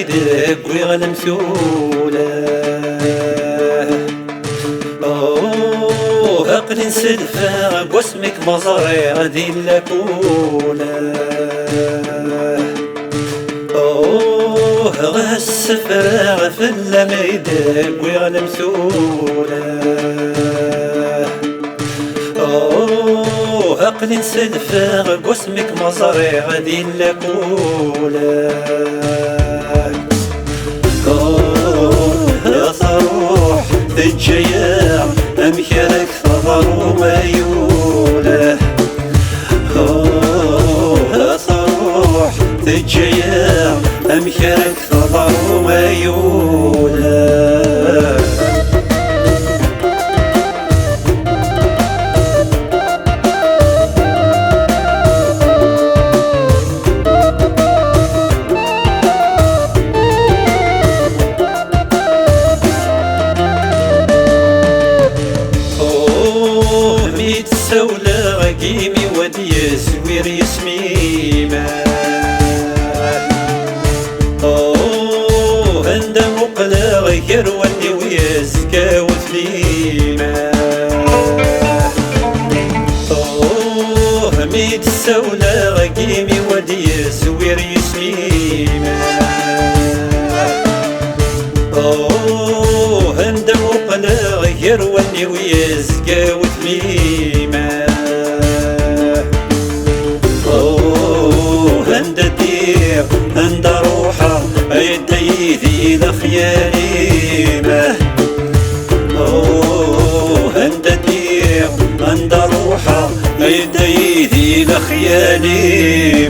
غيدك ويغلم ثوله أقل نسدفا واسمك مزاري غادي لكوله غسفرا في اللميدك ويغلم ثوله أقل نسدفا واسمك مزاري غادي لكوله يا صروح الجياع أمكرك ثغر وميوله يا صروح الجياع أمكرك ثغر وميوله سولا قيمي ودي سوير يسميمه عند مقلع غير ودي ويزكى وثليمه ميت سولا قيمي ودي سوير يسميمه عند مقلع غير ودي ويزكى وثليمه عند روحه يدي لخياليمه عند روحه يدي لخياليمه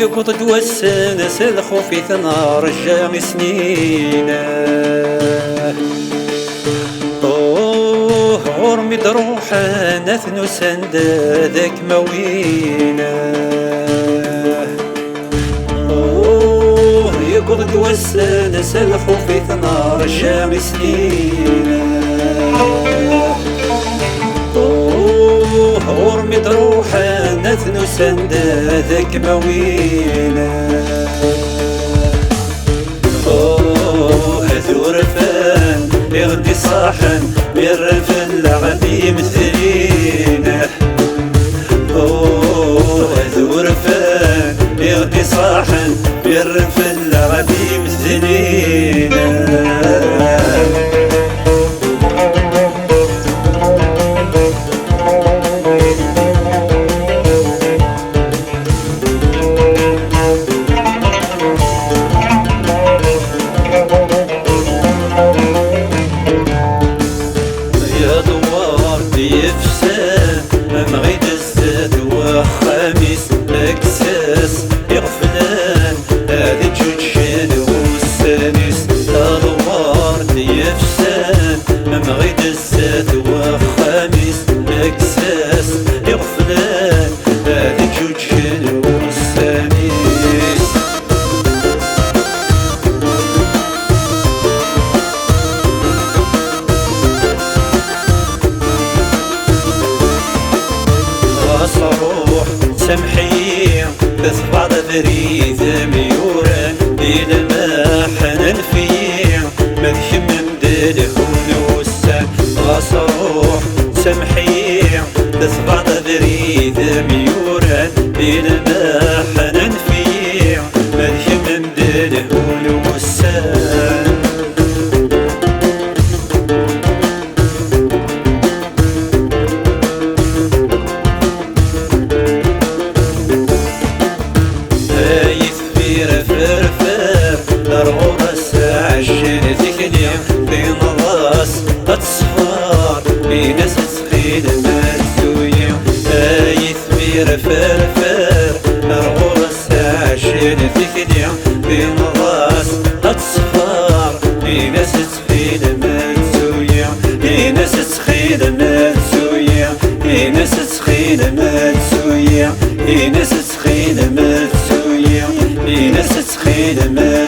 يقض والسنس الخوف ثنار الجام سنينه غرمي دروحه نثنو سند ذاك موينه يقض والسنس الخوف ثنار الجام سنينه غرمي دروحه نثنو سند ذاك مويله ثورفان يغدي صاحن يرف العبي مثلينه ثورفان يغدي صاحن يرف العبي مثلينه يفسد مغيد الزاد وخميس اكساس يغفلان هذي جوجين والسانيس الوار يفسد مغيد الزاد وخميس اكساس يغفلان هذي جوجين والسانيس صروح سمحي تثبع ذريث ميوران إلى ما حنن فيه مذح من دله ونوسان صروح سمحي تثبع ذريث ميوران إلى ما حنن فيه مذح من دله ونوسان فرفر إلى ما